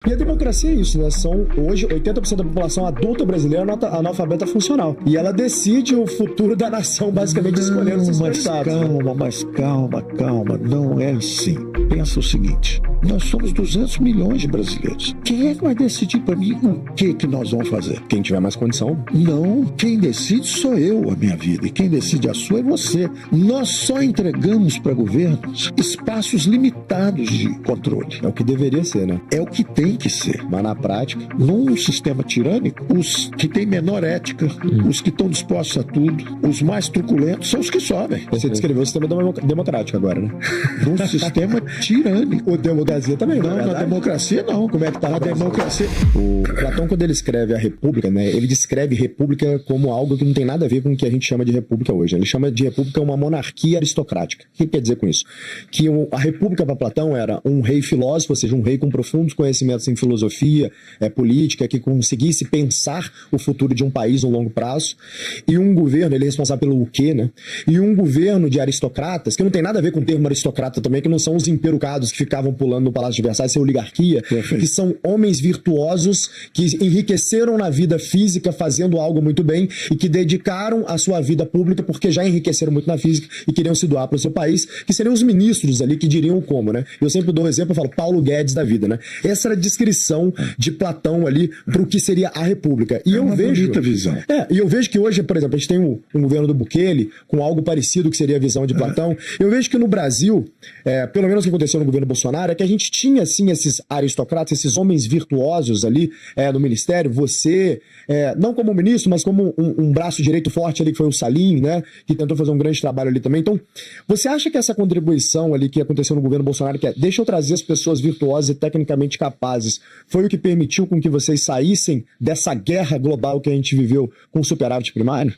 E a democracia é isso, né? São hoje 80% da população adulta brasileira analfabeta funcional. E ela decide o futuro da nação, basicamente escolhendo seus candidatos. Calma. Não é assim. Pensa o seguinte: nós somos 200 milhões de brasileiros. Quem é que vai decidir para mim o que nós vamos fazer? Quem tiver mais condição. Não, quem decide sou eu, a minha vida. E quem decide a sua é você. Nós só entregamos para governos espaços limitados de controle. É o que deveria ser, né? É o que tem que ser. Mas na prática, num sistema tirânico, os que têm menor ética, os que estão dispostos a tudo, os mais truculentos, são os que sobem. Você descreveu o sistema democrático agora, né? Num sistema tirânico. O democracia também, não, na democracia não. Como é que tá a democracia? O Platão, quando ele escreve a República, né, ele descreve República como algo que não tem nada a ver com o que a gente chama de República hoje. Ele chama de República uma monarquia aristocrática. O que quer dizer com isso? Que a República para Platão era um rei filósofo, ou seja, um rei com profundos conhecimentos em filosofia, política, que conseguisse pensar o futuro de um país no longo prazo, e um governo, ele é responsável pelo quê, né? E um governo de aristocratas, que não tem nada a ver com o termo aristocrata também, que não são os imperucados que ficavam pulando no Palácio de Versalhes, isso é oligarquia, que são homens virtuosos que enriqueceram na vida física fazendo algo muito bem e que dedicaram a sua vida pública porque já enriqueceram muito na física e queriam se doar para o seu país, que seriam os ministros ali que diriam o como, né? Eu sempre dou um exemplo, eu falo Paulo Guedes da vida, né? Essa era a descrição de Platão ali para o que seria a República. E eu vejo bonita visão. E eu vejo que hoje, por exemplo, a gente tem um governo do Bukele com algo parecido que seria a visão de Platão. Eu vejo que no Brasil, pelo menos o que aconteceu no governo Bolsonaro, é que a gente tinha, assim, esses aristocratas, esses homens virtuosos ali no ministério, você, não como ministro, mas como um braço direito forte ali, que foi o Salim, né, que tentou fazer um grande trabalho ali também. Então, você acha que essa contribuição ali que aconteceu no governo Bolsonaro, que deixa eu trazer as pessoas virtuosas e tecnicamente capazes, foi o que permitiu com que vocês saíssem dessa guerra global que a gente viveu com o superávit primário?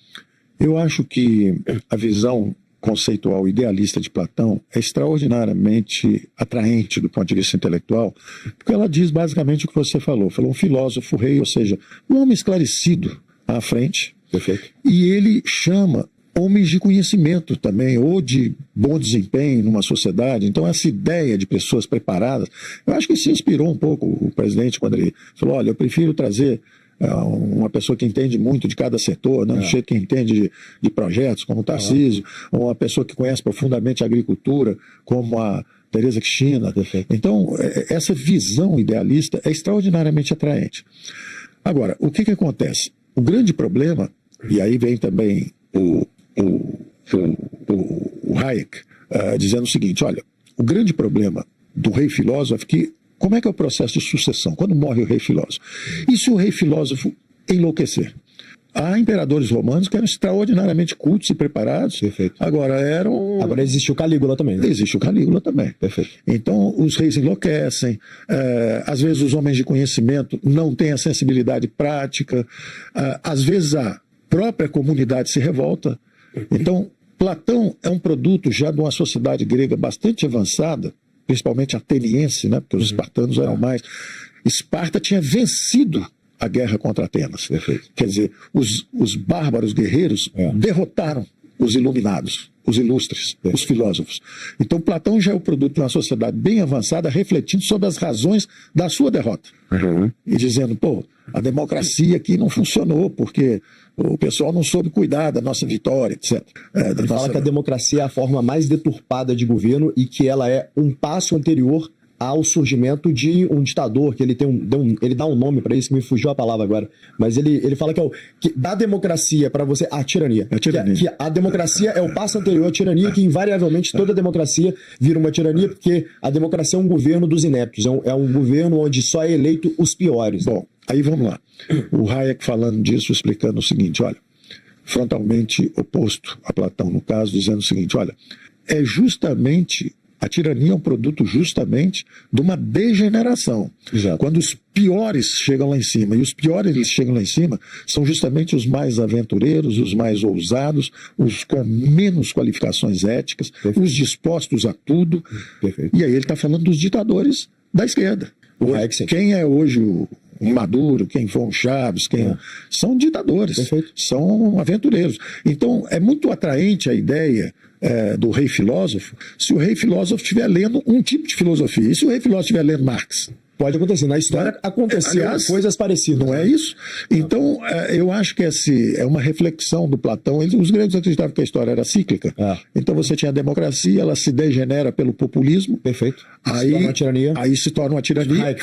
Eu acho que a visão conceitual idealista de Platão é extraordinariamente atraente do ponto de vista intelectual, porque ela diz basicamente o que você falou. Falou um filósofo rei, ou seja, um homem esclarecido à frente. Perfeito. E ele chama homens de conhecimento também, ou de bom desempenho numa sociedade. Então essa ideia de pessoas preparadas, eu acho que se inspirou um pouco o presidente quando ele falou, olha, eu prefiro trazer uma pessoa que entende muito de cada setor, não um que entende de projetos, como o Tarcísio, ou uma pessoa que conhece profundamente a agricultura, como a Tereza Cristina. Então, essa visão idealista é extraordinariamente atraente. Agora, o que acontece? O grande problema, e aí vem também o Hayek dizendo o seguinte, olha, o grande problema do rei filósofo é que como é que é o processo de sucessão? Quando morre o rei filósofo? E se o rei filósofo enlouquecer? Há imperadores romanos que eram extraordinariamente cultos e preparados. Perfeito. Agora existe o Calígula também, né? Existe o Calígula também. Perfeito. Então os reis enlouquecem, às vezes os homens de conhecimento não têm a sensibilidade prática, às vezes a própria comunidade se revolta. Então Platão é um produto já de uma sociedade grega bastante avançada, principalmente ateniense, né? Porque os espartanos eram mais. Esparta tinha vencido a guerra contra Atenas. Perfeito. Quer dizer, os bárbaros guerreiros derrotaram os iluminados, os ilustres, os filósofos. Então Platão já é o produto de uma sociedade bem avançada, refletindo sobre as razões da sua derrota. E dizendo, a democracia aqui não funcionou, porque o pessoal não soube cuidar da nossa vitória, etc. Ele fala que a democracia é a forma mais deturpada de governo e que ela é um passo anterior ao surgimento de um ditador, que ele ele dá um nome para isso, que me fugiu a palavra agora, mas ele fala que da democracia para você, a tirania. Que a democracia é o passo anterior à tirania, que invariavelmente toda democracia vira uma tirania, porque a democracia é um governo dos ineptos, é um governo onde só é eleito os piores. Bom, aí vamos lá. O Hayek falando disso, explicando o seguinte, olha, frontalmente oposto a Platão, no caso, dizendo o seguinte, olha, é justamente... A tirania é um produto justamente de uma degeneração. Exato. Quando os piores chegam lá em cima, e os piores que chegam lá em cima são justamente os mais aventureiros, os mais ousados, os com menos qualificações éticas, Perfeito. os dispostos a tudo. Perfeito. E aí ele está falando dos ditadores da esquerda. Quem é hoje o Maduro, quem foi um Chaves, são ditadores, Perfeito. são aventureiros. Então é muito atraente a ideia do rei filósofo, se o rei filósofo estiver lendo um tipo de filosofia. E se o rei filósofo estiver lendo Marx? Pode acontecer. Na história aconteceu coisas parecidas. Não é isso? Então, eu acho que é uma reflexão do Platão. Os gregos acreditavam que a história era cíclica. Então você tinha a democracia, ela se degenera pelo populismo. Perfeito. Aí se torna uma tirania.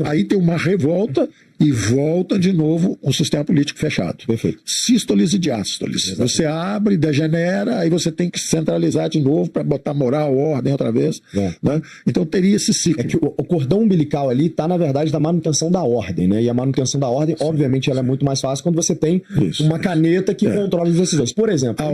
Aí tem uma revolta e volta de novo um sistema político fechado. Perfeito. Sístoles e diástoles. Exatamente. Você abre, degenera, aí você tem que centralizar de novo para botar moral, ordem outra vez. Né? Então teria esse ciclo. É que o cordão umbilical ali está, na verdade, da manutenção da ordem, né? E a manutenção da ordem, obviamente, ela é muito mais fácil quando você tem uma caneta que controla as decisões. Por exemplo,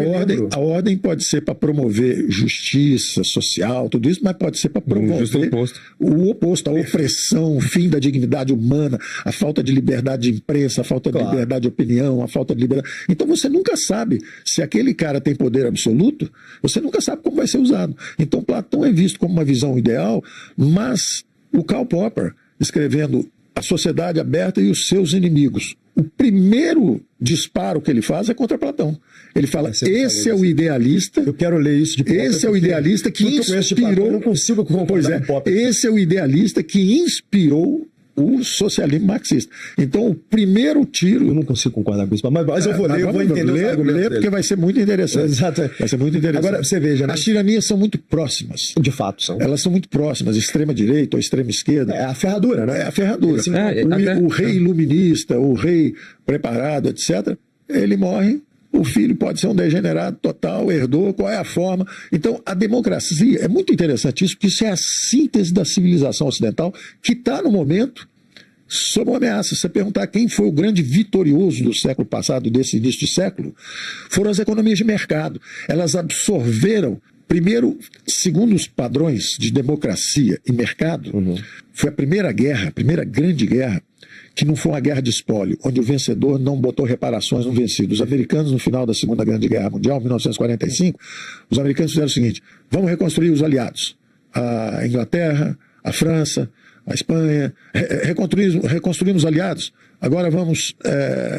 a ordem pode ser para promover justiça social, tudo isso, mas pode ser para promover o oposto, a opressão, o fim da dignidade humana, a falta de liberdade de imprensa, a falta de liberdade de opinião, a falta de liberdade. Então você nunca sabe se aquele cara tem poder absoluto, você nunca sabe como vai ser usado. Então Platão é visto como uma visão ideal, mas o Karl Popper, escrevendo A Sociedade Aberta e os Seus Inimigos, o primeiro disparo que ele faz é contra Platão. Ele fala, esse é o idealista. Eu quero ler isso de Popper. Esse é o idealista que inspirou. Eu não consigo concordar com Popper. Esse é o idealista que inspirou o socialismo marxista. Então, o primeiro tiro... Eu não consigo concordar com isso, mas eu vou ler, eu vou entender os argumentos dele, porque vai ser muito interessante. Exato. Vai ser muito interessante. Agora, você veja, né? As tiranias são muito próximas. De fato, são. Elas são muito próximas, extrema-direita ou extrema-esquerda. É a ferradura, né? É a ferradura. O rei iluminista, o rei preparado, etc., ele morre. O filho pode ser um degenerado total, herdou, qual é a forma? Então, a democracia, é muito interessante isso, porque isso é a síntese da civilização ocidental que está, no momento, sob uma ameaça. Se você perguntar quem foi o grande vitorioso do século passado, desse início de século, foram as economias de mercado. Elas absorveram, primeiro, segundo os padrões de democracia e mercado, foi a primeira guerra, a primeira grande guerra, que não foi uma guerra de espólio, onde o vencedor não botou reparações no vencido. Os americanos, no final da Segunda Grande Guerra Mundial, 1945, os americanos fizeram o seguinte: vamos reconstruir os aliados. A Inglaterra, a França, a Espanha, reconstruímos os aliados. Agora vamos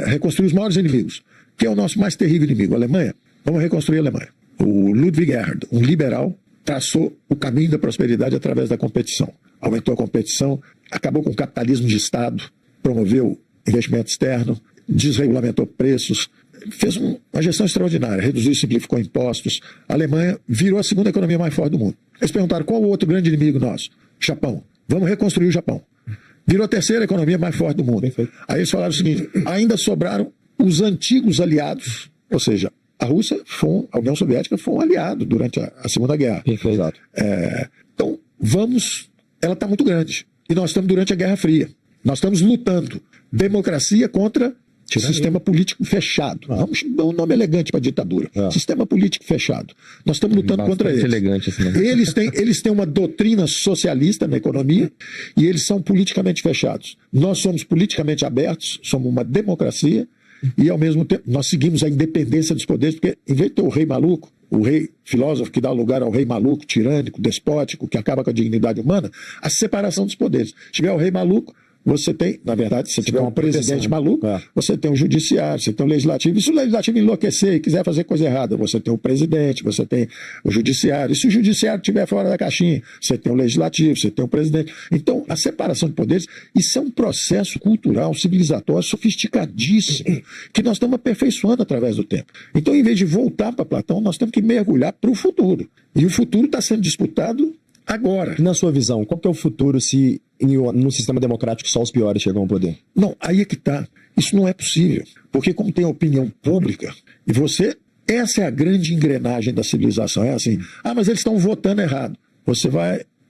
reconstruir os maiores inimigos. Quem é o nosso mais terrível inimigo? A Alemanha? Vamos reconstruir a Alemanha. O Ludwig Erhard, um liberal, traçou o caminho da prosperidade através da competição. Aumentou a competição, acabou com o capitalismo de Estado, promoveu investimento externo, desregulamentou preços, fez uma gestão extraordinária, reduziu e simplificou impostos. A Alemanha virou a segunda economia mais forte do mundo. Eles perguntaram qual o outro grande inimigo nosso? Japão. Vamos reconstruir o Japão. Virou a terceira economia mais forte do mundo. Perfeito. Aí eles falaram o seguinte: ainda sobraram os antigos aliados, ou seja, a Rússia, a União Soviética foi um aliado durante a Segunda Guerra. Perfeito. Então, ela está muito grande. E nós estamos durante a Guerra Fria. Nós estamos lutando democracia contra sistema político fechado. Vamos dar um nome elegante para a ditadura. Sistema político fechado. Nós estamos lutando contra eles. Elegante, assim, né? Eles têm uma doutrina socialista na economia e eles são politicamente fechados. Nós somos politicamente abertos, somos uma democracia e, ao mesmo tempo, nós seguimos a independência dos poderes, porque, em vez de ter o rei maluco, o rei filósofo que dá lugar ao rei maluco, tirânico, despótico, que acaba com a dignidade humana, a separação dos poderes. Se tiver o rei maluco, você tem, na verdade, se tiver um presidente maluco, você tem o judiciário, você tem o legislativo. E se o legislativo enlouquecer e quiser fazer coisa errada, você tem o presidente, você tem o judiciário. E se o judiciário estiver fora da caixinha, você tem o legislativo, você tem o presidente. Então, a separação de poderes, isso é um processo cultural, civilizatório, sofisticadíssimo, que nós estamos aperfeiçoando através do tempo. Então, em vez de voltar para Platão, nós temos que mergulhar para o futuro. E o futuro está sendo disputado agora. Na sua visão, qual que é o futuro se no sistema democrático só os piores chegam ao poder? Não, aí é que está. Isso não é possível. Porque como tem opinião pública, e essa é a grande engrenagem da civilização. É assim, mas eles estão votando errado. Você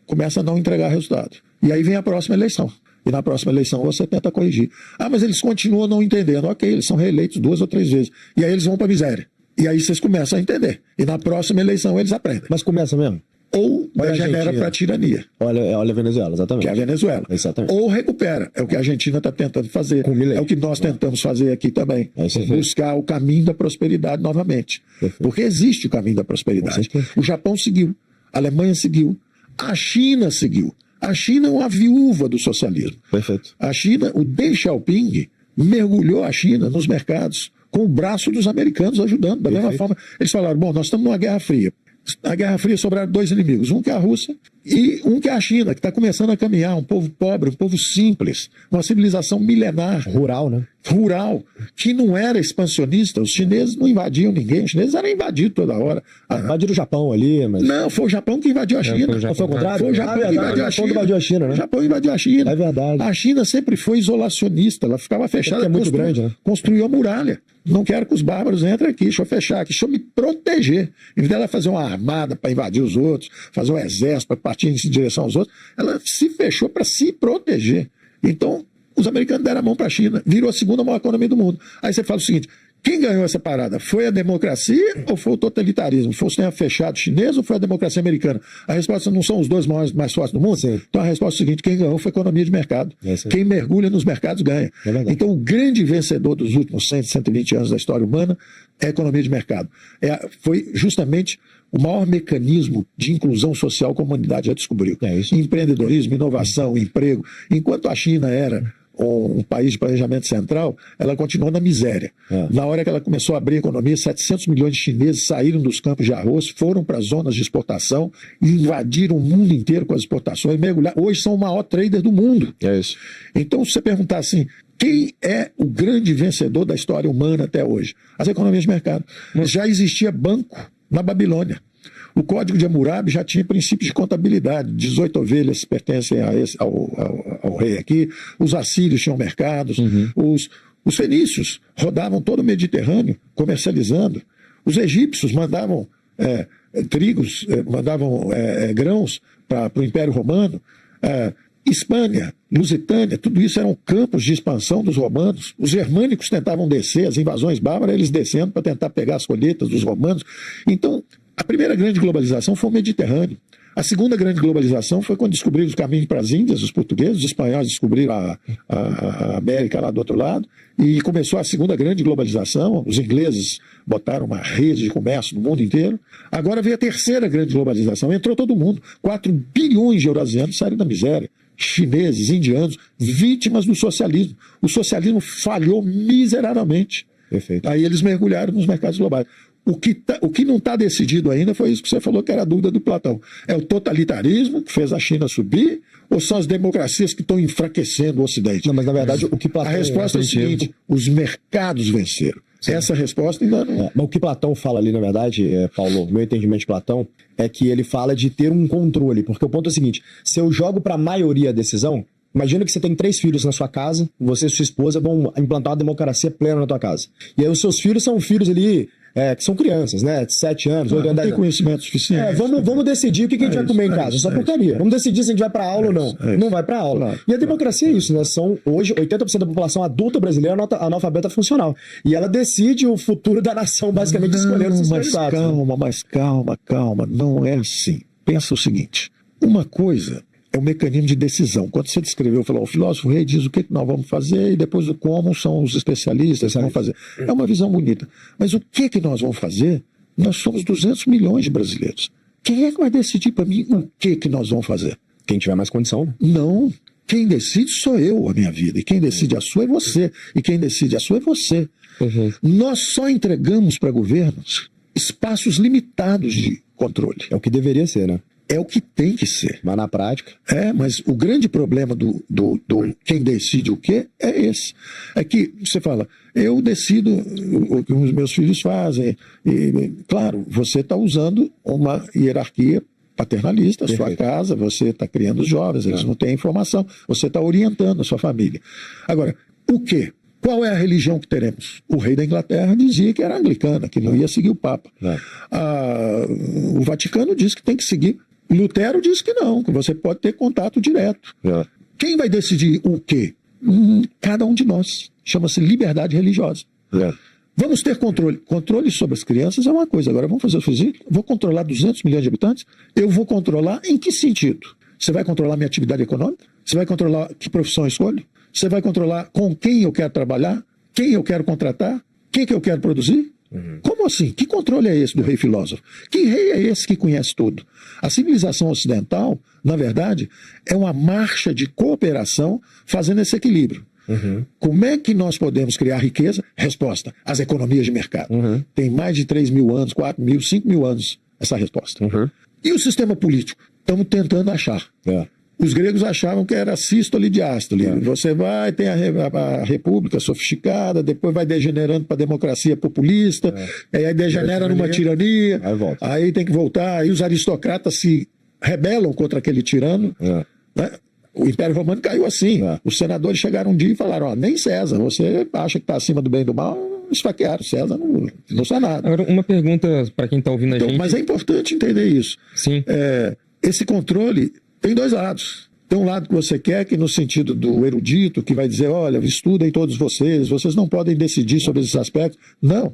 começa a não entregar resultado. E aí vem a próxima eleição. E na próxima eleição você tenta corrigir. Mas eles continuam não entendendo. Ok, eles são reeleitos 2 ou 3 vezes. E aí eles vão para a miséria. E aí vocês começam a entender. E na próxima eleição eles aprendem. Mas começa mesmo? Ou degenera para a tirania. Olha a Venezuela, exatamente. Que é a Venezuela. Exatamente. Ou recupera. É o que a Argentina está tentando fazer. É o que nós tentamos fazer aqui também. Buscar o caminho da prosperidade novamente. Perfeito. Porque existe o caminho da prosperidade. O Japão seguiu. A Alemanha seguiu. A China seguiu. A China é uma viúva do socialismo. Perfeito. A China, o Deng Xiaoping, mergulhou a China nos mercados com o braço dos americanos ajudando. Da mesma forma, eles falaram, nós estamos numa Guerra Fria. Na Guerra Fria sobraram 2 inimigos. Um que é a Rússia E um que é a China, que está começando a caminhar, um povo pobre, um povo simples, uma civilização milenar. Rural, né? Rural, que não era expansionista. Os chineses não invadiam ninguém, os chineses eram invadidos toda hora. Invadiram o Japão ali, mas... Não, foi o Japão que invadiu a China. Não foi o contrário? Foi o Japão que invadiu a China. Invadiu a China, né? O Japão invadiu a China. É verdade. A China sempre foi isolacionista, ela ficava fechada. É muito grande, né? Construiu a muralha. Não quero que os bárbaros entrem aqui, deixa eu fechar aqui, deixa eu me proteger. Em vez dela fazer uma armada para invadir os outros, fazer um exército para partir em direção aos outros, ela se fechou para se proteger. Então, os americanos deram a mão para a China, virou a segunda maior economia do mundo. Aí você fala o seguinte: quem ganhou essa parada? Foi a democracia ou foi o totalitarismo? Foi o sistema fechado chinês ou foi a democracia americana? A resposta não são os dois maiores mais fortes do mundo? Sim. Então a resposta é a seguinte: quem ganhou foi a economia de mercado. Quem mergulha nos mercados ganha. Então o grande vencedor dos últimos 100, 120 anos da história humana é a economia de mercado. Foi justamente o maior mecanismo de inclusão social que a humanidade já descobriu. Empreendedorismo, inovação, emprego. Enquanto a China era um país de planejamento central, ela continuou na miséria. Na hora que ela começou a abrir a economia, 700 milhões de chineses saíram dos campos de arroz, foram para as zonas de exportação, invadiram o mundo inteiro com as exportações, mergulharam. Hoje são o maior trader do mundo. Então, se você perguntar assim, quem é o grande vencedor da história humana até hoje? As economias de mercado. Já existia banco na Babilônia. O Código de Hammurabi já tinha princípios de contabilidade. 18 ovelhas pertencem ao rei aqui. Os assírios tinham mercados. Os fenícios rodavam todo o Mediterrâneo comercializando. Os egípcios mandavam trigos, mandavam grãos para o Império Romano. Espanha, Lusitânia, tudo isso eram campos de expansão dos romanos. Os germânicos tentavam descer, as invasões bárbaras, eles descendo para tentar pegar as colheitas dos romanos. Então, a primeira grande globalização foi o Mediterrâneo. A segunda grande globalização foi quando descobriram os caminhos para as Índias, os portugueses, os espanhóis descobriram a América lá do outro lado, e começou a segunda grande globalização. Os ingleses botaram uma rede de comércio no mundo inteiro. Agora veio a terceira grande globalização, entrou todo mundo. 4 bilhões de eurasianos saíram da miséria. Chineses, indianos, vítimas do socialismo. O socialismo falhou miseravelmente. Perfeito. Aí eles mergulharam nos mercados globais. O que não está decidido ainda foi isso que você falou, que era a dúvida do Platão. É o totalitarismo que fez a China subir ou são as democracias que estão enfraquecendo o Ocidente? Não, mas na verdade o que Platão... A resposta é o seguinte: os mercados venceram. Sim. Essa resposta ainda não... Mas o que Platão fala ali, na verdade, Paulo, meu entendimento de Platão, é que ele fala de ter um controle. Porque o ponto é o seguinte: se eu jogo para a maioria a decisão... Imagina que você tem 3 filhos na sua casa, você e sua esposa vão implantar uma democracia plena na tua casa. E aí os seus filhos são filhos ali, que são crianças, né? De 7 anos, 8 anos. Não tem conhecimento suficiente. Vamos decidir o que a gente vai comer em casa. Só porcaria. Vamos decidir se a gente vai pra aula ou não. Não vai pra aula. Claro. E a democracia é isso, né? São hoje 80% da população adulta brasileira analfabeta funcional. E ela decide o futuro da nação, basicamente, escolhendo os seus candidatos. Mas calma. Não é assim. Pensa o seguinte: uma coisa é o mecanismo de decisão. Quando você descreveu, falou, o filósofo rei diz o que nós vamos fazer e depois o como são os especialistas que vão fazer. É uma visão bonita. Mas o que nós vamos fazer? Nós somos 200 milhões de brasileiros. Quem é que vai decidir para mim o que nós vamos fazer? Quem tiver mais condição, né? Não. Quem decide sou eu, a minha vida. E quem decide a sua é você. E quem decide a sua é você. Nós só entregamos para governos espaços limitados de controle. É o que deveria ser, né? É o que tem que ser. Mas na prática... Mas o grande problema do quem decide o quê é esse. É que você fala, eu decido o que os meus filhos fazem. E, claro, você está usando uma hierarquia paternalista, a sua casa, você está criando os jovens, eles não têm informação, você está orientando a sua família. Agora, o quê? Qual é a religião que teremos? O rei da Inglaterra dizia que era anglicana, que não ia seguir o Papa. O Vaticano diz que tem que seguir. Lutero diz que não, que você pode ter contato direto. Quem vai decidir o quê? Cada um de nós. Chama-se liberdade religiosa. Vamos ter controle. Controle sobre as crianças é uma coisa. Agora vamos fazer o seguinte: vou controlar 200 milhões de habitantes? Eu vou controlar em que sentido? Você vai controlar minha atividade econômica? Você vai controlar que profissão eu escolho? Você vai controlar com quem eu quero trabalhar? Quem eu quero contratar? O que eu quero produzir? Como assim? Que controle é esse do rei filósofo? Que rei é esse que conhece tudo? A civilização ocidental, na verdade, é uma marcha de cooperação fazendo esse equilíbrio. Como é que nós podemos criar riqueza? Resposta: as economias de mercado. Tem mais de 3 mil anos, 4 mil, 5 mil anos essa resposta. E o sistema político? estamos tentando achar. Os gregos achavam que era sístole e diástole. Você vai, tem a república sofisticada, depois vai degenerando para a democracia populista, aí degenera numa tirania, aí tem que voltar, aí os aristocratas se rebelam contra aquele tirano. Né? O Império Romano caiu assim. Os senadores chegaram um dia e falaram, ó, nem César, você acha que está acima do bem e do mal, esfaquearam. César não sabe nada. Agora, uma pergunta para quem está ouvindo a gente. Mas é importante entender isso. Sim. Esse controle tem dois lados. Tem um lado que você quer, que no sentido do erudito, que vai dizer, olha, estudem todos vocês não podem decidir sobre esses aspectos. Não.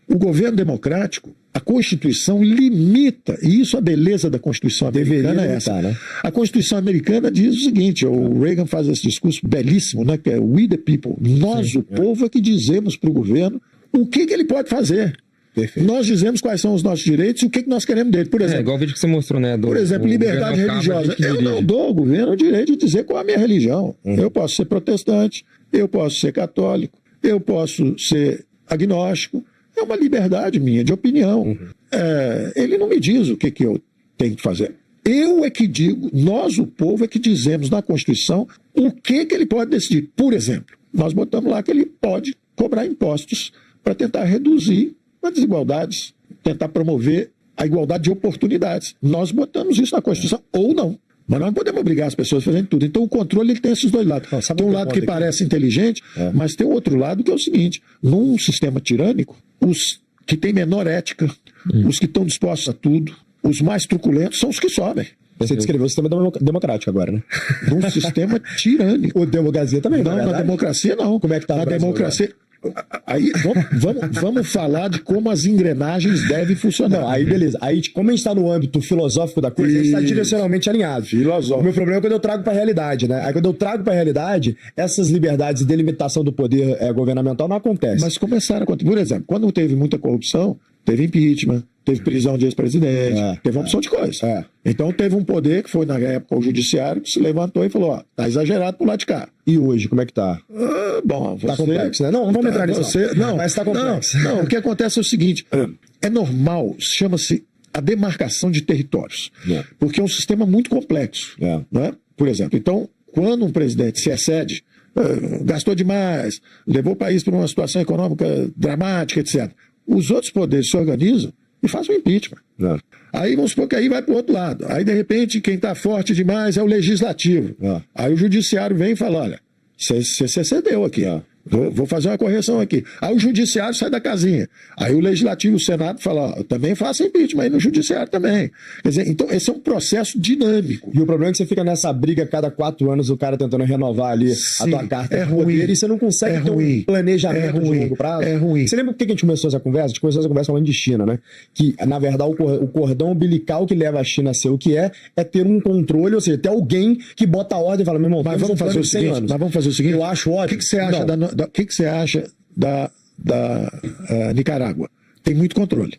O governo democrático, a Constituição limita, e isso a beleza da Constituição americana é essa. Né? A Constituição americana diz o seguinte, o Reagan faz esse discurso belíssimo, né, que é we the people, nós, o povo, é que dizemos para o governo o que ele pode fazer. Perfeito. Nós dizemos quais são os nossos direitos e o que nós queremos dele. Por exemplo, igual o vídeo que você mostrou, né? Por exemplo, liberdade religiosa. Eu não dou ao governo o direito de dizer qual é a minha religião. Eu posso ser protestante, eu posso ser católico, eu posso ser agnóstico. É uma liberdade minha, de opinião. Ele não me diz o que eu tenho que fazer. Eu é que digo, nós, o povo, é que dizemos na Constituição o que ele pode decidir. Por exemplo, nós botamos lá que ele pode cobrar impostos para tentar reduzir as desigualdades, tentar promover a igualdade de oportunidades. Nós botamos isso na Constituição, ou não. Mas nós não podemos obrigar as pessoas a fazerem tudo. Então o controle ele tem esses dois lados. Tem um lado que parece inteligente, mas tem outro lado que é o seguinte, num sistema tirânico, os que têm menor ética, os que estão dispostos a tudo, os mais truculentos são os que sobem. Você descreveu o sistema democrático agora, né? Num sistema tirânico. O democracia também, não, na democracia não. Como é que tá na democracia? Aí vamos falar de como as engrenagens devem funcionar. Não, aí beleza. Aí, como a gente está no âmbito filosófico da coisa, a gente está direcionalmente alinhado. O meu problema é quando eu trago para a realidade, né? Aí quando eu trago para a realidade, essas liberdades de delimitação do poder governamental não acontecem. Mas começaram a acontecer. Por exemplo, quando teve muita corrupção, teve impeachment, teve prisão de ex-presidente, teve uma opção de coisas. Então teve um poder que foi, na época, o judiciário, que se levantou e falou, ó, tá exagerado pro lado de cá. E hoje, como é que tá? Bom, você... Tá complexo, né? Não vamos entrar nisso. Não, mas tá complexo. Não, o que acontece é o seguinte, é normal, chama-se a demarcação de territórios, porque é um sistema muito complexo, né? Por exemplo, então, quando um presidente se excede, gastou demais, levou o país para uma situação econômica dramática, etc., os outros poderes se organizam e fazem um impeachment. Aí vamos supor que aí vai para o outro lado. Aí, de repente, quem está forte demais é o legislativo. Aí o judiciário vem e fala, olha, você cedeu aqui. Vou fazer uma correção aqui. Aí o judiciário sai da casinha. Aí o legislativo, o Senado fala, ó, também faça impeachment aí no judiciário também. Quer dizer, então esse é um processo dinâmico. E o problema é que você fica nessa briga cada 4 anos, o cara tentando renovar ali a tua carta de poder, e você não consegue ter um planejamento de longo prazo. É ruim. Você lembra por que a gente começou essa conversa? A gente começou essa conversa falando de China, né? Que, na verdade, o cordão umbilical que leva a China a ser o que é ter um controle, ou seja, ter alguém que bota a ordem e fala, meu irmão, mas vamos fazer o seguinte, eu acho ótimo. O que você acha da Nicarágua? Tem muito controle.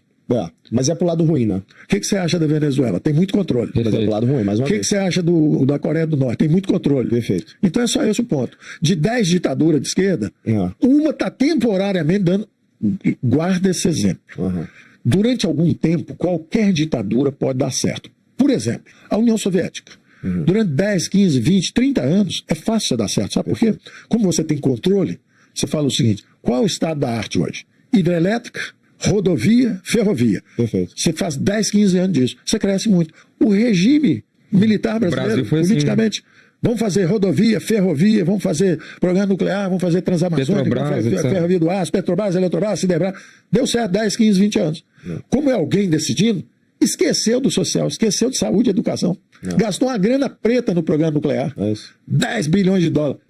Mas é pro lado ruim, né? O que você acha da Venezuela? Tem muito controle. Mas é pro lado ruim, mais uma vez. O que você acha da Coreia do Norte? Tem muito controle. Perfeito. Então é só esse o ponto. De 10 ditaduras de esquerda, uma está temporariamente dando... Guarda esse exemplo. Durante algum tempo, qualquer ditadura pode dar certo. Por exemplo, a União Soviética. Durante 10, 15, 20, 30 anos, é fácil você dar certo. Sabe por quê? Como você tem controle, você fala o seguinte, qual é o estado da arte hoje? Hidrelétrica, rodovia, ferrovia. Perfeito. Você faz 10, 15 anos disso. Você cresce muito. O regime militar brasileiro, politicamente, vamos fazer rodovia, ferrovia, vamos fazer programa nuclear, vamos fazer Transamazônica, vamos fazer ferrovia do Aço, Petrobras, Eletrobras, Siderbras. Deu certo 10, 15, 20 anos. Como é alguém decidindo, esqueceu do social, esqueceu de saúde e educação. Gastou uma grana preta no programa nuclear. 10 bilhões de dólares.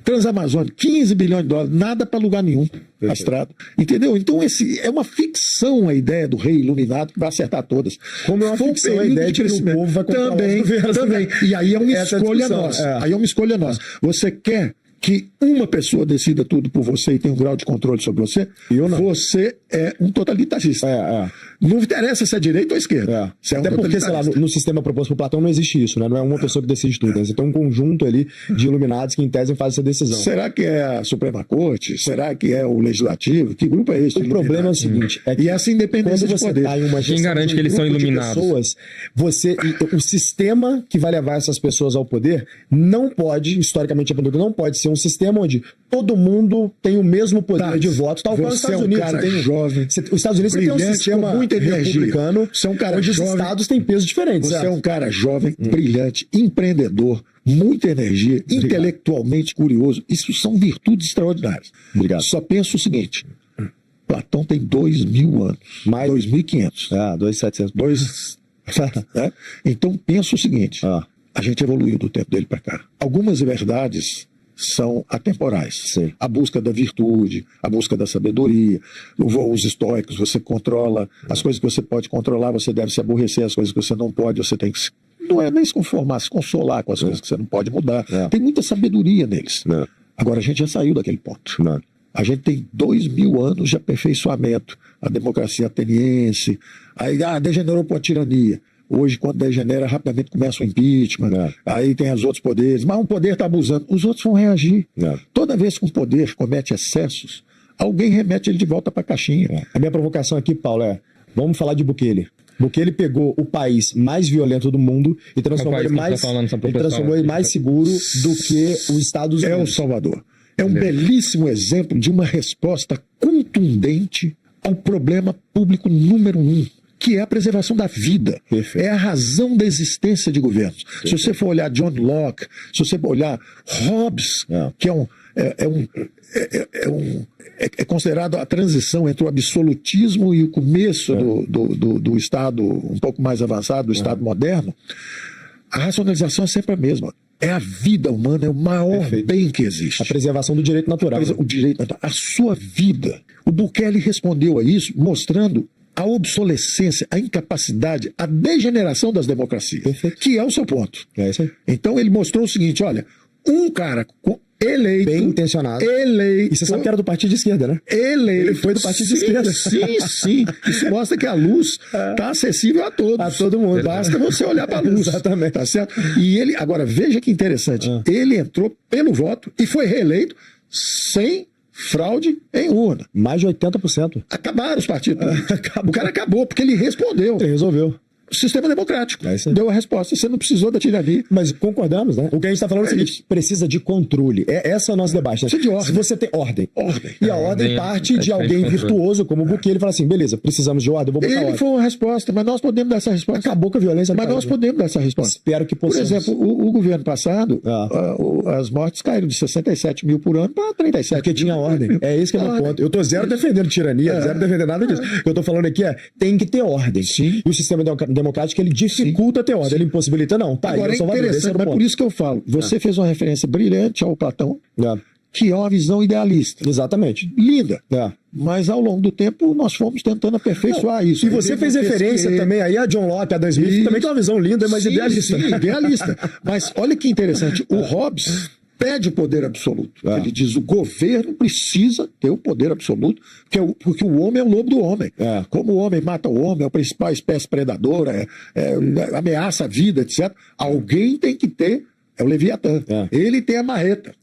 Transamazônica, 15 bilhões de dólares, nada para lugar nenhum, a estrada. Entendeu? Então, é uma ficção a ideia do rei iluminado que vai acertar todas. Como é uma ficção a ideia de que o povo vai controlar também. E aí é uma escolha nossa. Aí é uma escolha nossa. Você quer que uma pessoa decida tudo por você e tem um grau de controle sobre você, você é um totalitarista. Não interessa se é direita ou esquerda. Você é um Até porque, sei lá, no sistema proposto por Platão não existe isso, né? Não é uma pessoa que decide tudo. Né? Você tem um conjunto ali de iluminados que, em tese, fazem essa decisão. Será que é a Suprema Corte? Será que é o Legislativo? Que grupo é esse? O problema é o seguinte... É que e essa independência de poder. Quem garante que eles são iluminados? O sistema que vai levar essas pessoas ao poder não pode, historicamente, não pode ser um sistema onde todo mundo tem o mesmo poder de voto, tal qual os Estados Unidos. Jovem, os Estados Unidos tem um sistema com muita energia, republicano, você é um cara onde jovem, os estados têm pesos diferentes. Você é um cara jovem, brilhante, empreendedor, muita energia, intelectualmente curioso. Isso são virtudes extraordinárias. Obrigado. Só penso o seguinte: Platão tem 2.000 anos, mais 2.500. 2.700. Né? Então penso o seguinte: a gente evoluiu do tempo dele para cá. Algumas verdades são atemporais. Sim. A busca da virtude, a busca da sabedoria, os estoicos, você controla as coisas que você pode controlar, você deve se aborrecer, as coisas que você não pode, você tem que não é nem se conformar, se consolar com as coisas que você não pode mudar. Tem muita sabedoria neles. Agora a gente já saiu daquele ponto. A gente tem 2.000 anos de aperfeiçoamento. A democracia ateniense, aí degenerou para a tirania. Hoje, quando degenera, rapidamente começa o impeachment, aí tem os outros poderes, mas um poder está abusando, os outros vão reagir. Toda vez que um poder comete excessos, alguém remete ele de volta para a caixinha. A minha provocação aqui, Paulo, vamos falar de Bukele. Bukele pegou o país mais violento do mundo e transformou ele mais seguro do que os Estados Unidos. É o Salvador. É um belíssimo exemplo de uma resposta contundente ao problema público número 1. Que é a preservação da vida. Perfeito. É a razão da existência de governos. Perfeito. Se você for olhar John Locke, se você for olhar Hobbes, que é considerado a transição entre o absolutismo e o começo do Estado um pouco mais avançado, do Estado moderno, a racionalização é sempre a mesma. É a vida humana, é o maior bem que existe. A preservação do direito natural. O direito natural. A sua vida. O Bukele respondeu a isso mostrando a obsolescência, a incapacidade, a degeneração das democracias, que é o seu ponto. É isso aí. Então ele mostrou o seguinte, olha, um cara eleito... Bem intencionado. Eleito... E você sabe que era do partido de esquerda, né? Eleito... Ele foi do partido de esquerda. Sim. Isso mostra que a luz está acessível a todos. A todo mundo. Basta você olhar para a luz. Exatamente. Tá certo? E ele... Agora, veja que interessante. Ele entrou pelo voto e foi reeleito sem... fraude em urna. Mais de 80%. Acabaram os partidos. O cara acabou, porque ele respondeu. Ele resolveu. Sistema democrático. Deu a resposta. Você não precisou da tirania. Mas concordamos, né? O que a gente está falando é o seguinte: precisa de controle. Esse é o nosso debate. Né? Precisa de ordem. Se você tem ordem. E a ordem parte de alguém virtuoso, como o Bukele, ele fala assim: beleza, precisamos de ordem, vou botar ordem. Ele foi uma resposta, mas nós podemos dar essa resposta. Acabou com a violência. Mas nós podemos dar essa resposta. Espero que possamos. Por exemplo, o governo passado, as mortes caíram de 67 mil por ano para 37 Porque tinha ordem. É esse que é o meu ponto. Eu tô zero defendendo tirania, zero defendendo nada disso. O que eu tô falando aqui tem que ter ordem. Sim. E o sistema democrático, ele dificulta ter ordem, ele impossibilita, não. Agora é interessante, mas por isso que eu falo. Você fez uma referência brilhante ao Platão, que é uma visão idealista. Exatamente. Linda. Mas ao longo do tempo nós fomos tentando aperfeiçoar isso. E você fez referência também aí a John Locke, a Dan Smith, que também tem uma visão linda, mas idealista. Sim, idealista. Mas olha que interessante, o Hobbes pede o poder absoluto. Ele diz: o governo precisa ter o poder absoluto, porque o homem é o lobo do homem. Como o homem mata o homem, é a principal espécie predadora, ameaça a vida, etc. Alguém tem que ter, é o Leviatã. Ele tem a marreta.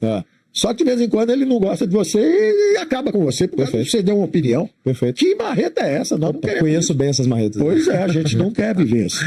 Só que de vez em quando ele não gosta de você e acaba com você, porque você deu uma opinião. Perfeito. Que marreta é essa? Nós não queremos. Conheço bem essas marretas. Pois é, a gente não quer viver assim.